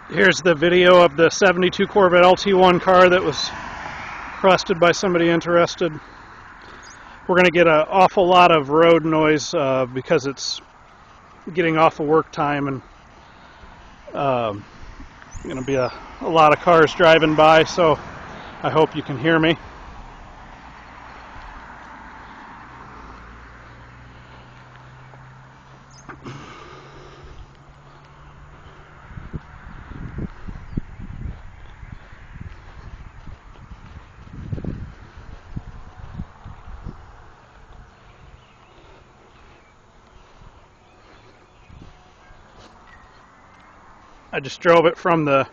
Here's the video of the 72 Corvette LT1 car that was requested by somebody interested. We're going to get an awful lot of road noise because it's getting off of work time, and going to be a lot of cars driving by, so I hope you can hear me. I just drove it from the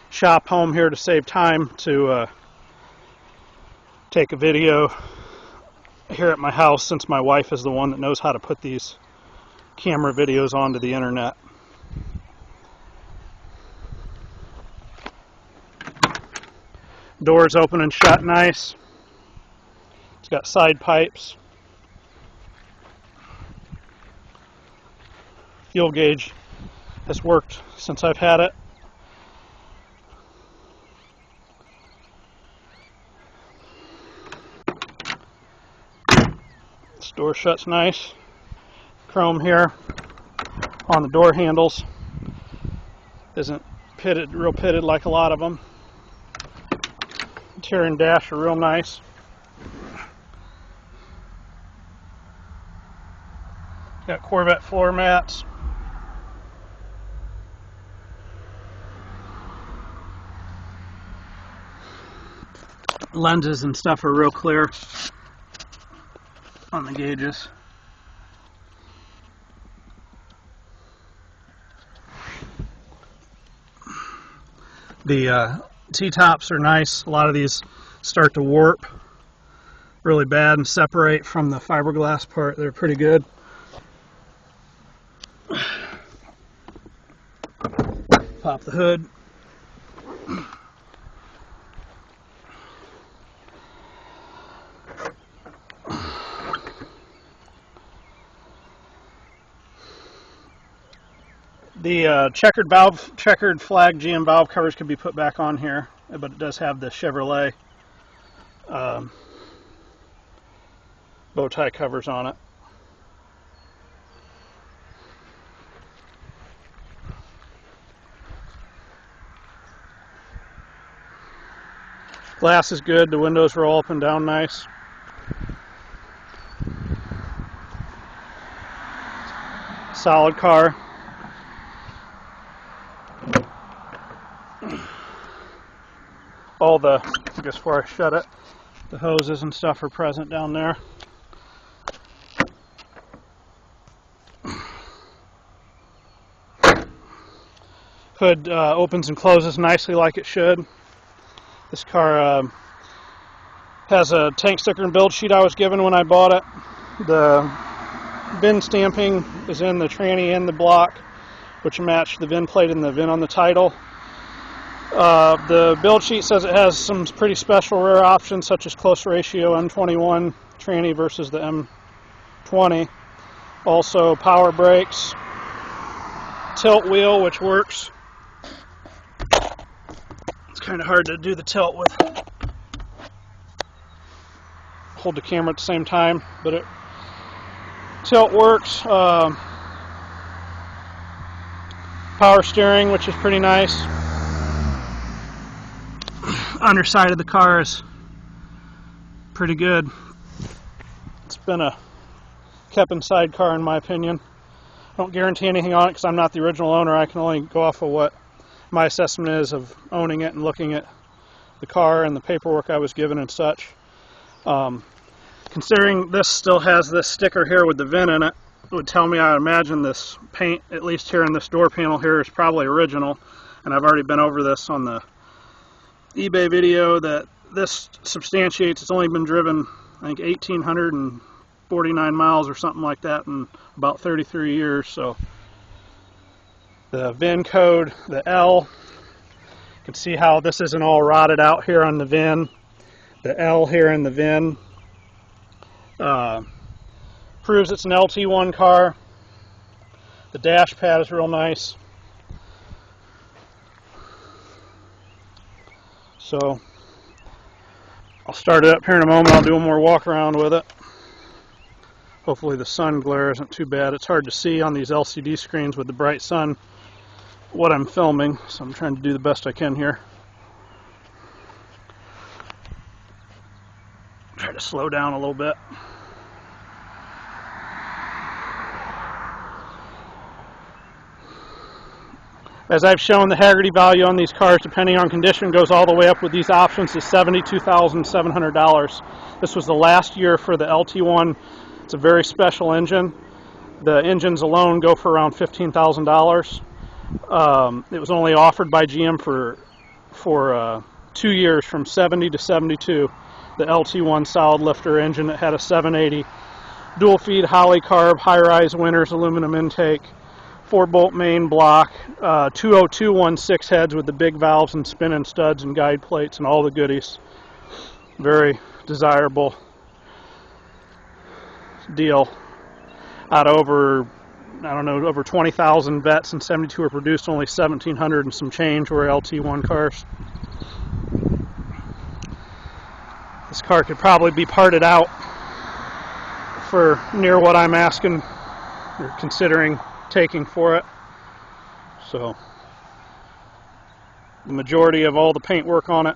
shop home here to save time to take a video here at my house, since my wife is the one that knows how to put these camera videos onto the internet. Doors open and shut nice. It's got side pipes. Fuel gauge has worked since I've had it. This door shuts nice. Chrome here on the door handles. Isn't real pitted like a lot of them. Interior and dash are real nice. Got Corvette floor mats. Lenses and stuff are real clear on the gauges. The T-tops are nice. A lot of these start to warp really bad and separate from the fiberglass part. They're pretty good. Pop the hood. The checkered flag GM valve covers could be put back on here, but it does have the Chevrolet bow tie covers on it. Glass is good. The windows roll up and down nice. Solid car. All the, I guess before I shut it, the hoses and stuff are present down there. Hood opens and closes nicely like it should. This car has a tank sticker and build sheet I was given when I bought it. The VIN stamping is in the tranny and the block, which match the VIN plate and the VIN on the title. The build sheet says it has some pretty special rear options, such as close ratio M21 tranny versus the M20. Also power brakes, tilt wheel, which works. It's kind of hard to do the tilt with, hold the camera at the same time, but it tilt works. Power steering, which is pretty nice. Underside of the car is pretty good. It's been a kept inside car in my opinion. I don't guarantee anything on it because I'm not the original owner. I can only go off of what my assessment is of owning it and looking at the car and the paperwork I was given and such. Considering this still has this sticker here with the VIN in it, would tell me, I imagine this paint, at least here in this door panel here, is probably original, and I've already been over this on the eBay video, that this substantiates it's only been driven, I think, 1,849 miles or something like that in about 33 years. So the VIN code, the L, you can see how this isn't all rotted out here on the VIN. The L here in the VIN proves it's an LT1 car. The dash pad is real nice. So I'll start it up here in a moment. I'll do one more walk around with it. Hopefully the sun glare isn't too bad. It's hard to see on these LCD screens with the bright sun what I'm filming, so I'm trying to do the best I can here. Try to slow down a little bit. As I've shown, the Hagerty value on these cars, depending on condition, goes all the way up with these options to $72,700. This was the last year for the LT1. It's a very special engine. The engines alone go for around $15,000. It was only offered by GM for 2 years, from 70 to 72. The LT1 solid lifter engine that had a 780 dual feed Holley carb, high-rise Winters aluminum intake, 4-bolt main block, 20216 heads with the big valves and spinning studs and guide plates and all the goodies. Very desirable deal. Out of over 20,000 vets and 72 were produced, only 1,700 and some change were LT1 cars. This car could probably be parted out for near what I'm asking or considering taking for it. So the majority of all the paint work on it,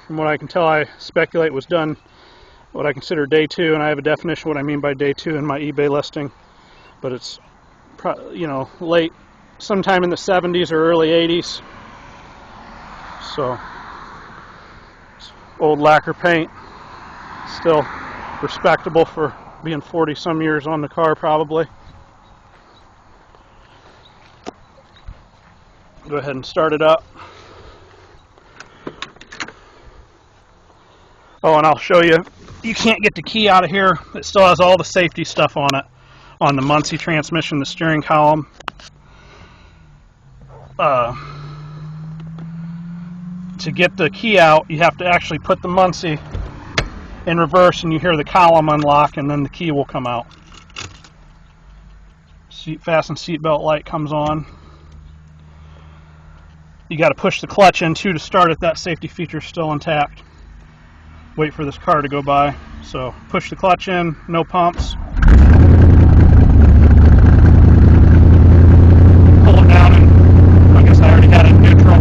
from what I can tell, I speculate was done what I consider day 2, and I have a definition of what I mean by day 2 in my eBay listing, but it's late, sometime in the 70s or early 80s. So old lacquer paint, still respectable for being 40 some years on the car probably. Go ahead and start it up. Oh, and I'll show you, you can't get the key out of here. It still has all the safety stuff on it, on the Muncie transmission, the steering column. To get the key out, you have to actually put the Muncie in reverse, and you hear the column unlock, and then the key will come out. Fasten seatbelt light comes on. You got to push the clutch in too to start it. That safety feature is still intact. Wait for this car to go by. So push the clutch in, no pumps. Pull it down, and I guess I already had it in neutral.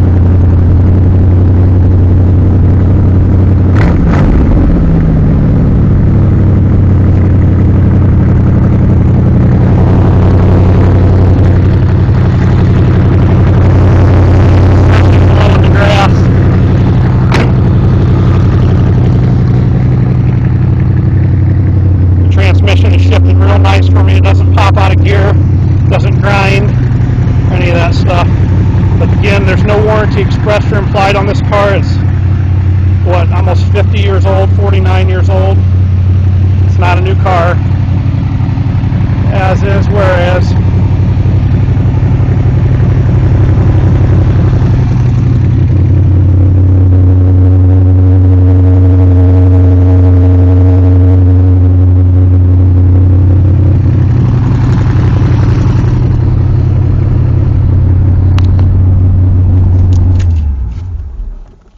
Doesn't grind, any of that stuff. But again, there's no warranty expressed or implied on this car. It's almost 50 years old, 49 years old. It's not a new car, as is, whereas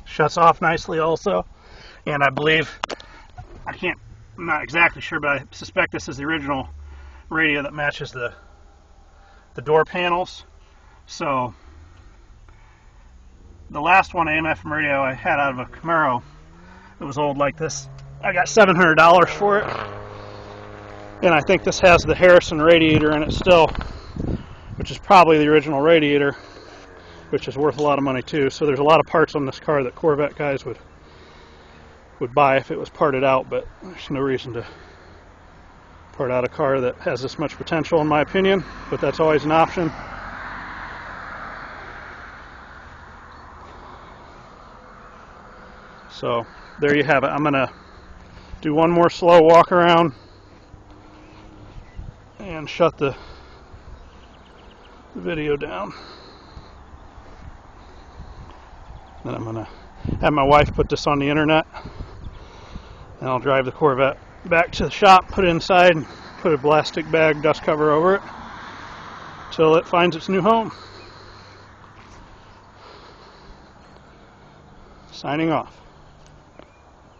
shuts off nicely also, and I believe, I'm not exactly sure, but I suspect this is the original radio that matches the door panels. So the last one AM/FM radio I had out of a Camaro that was old like this, I got $700 for it, and I think this has the Harrison radiator in it still, which is probably the original radiator, which is worth a lot of money too. So there's a lot of parts on this car that Corvette guys would buy if it was parted out, but there's no reason to part out a car that has this much potential, in my opinion, but that's always an option. So there you have it. I'm gonna do one more slow walk around and shut the video down. Then I'm going to have my wife put this on the internet, and I'll drive the Corvette back to the shop, put it inside, and put a plastic bag dust cover over it till it finds its new home. signing off.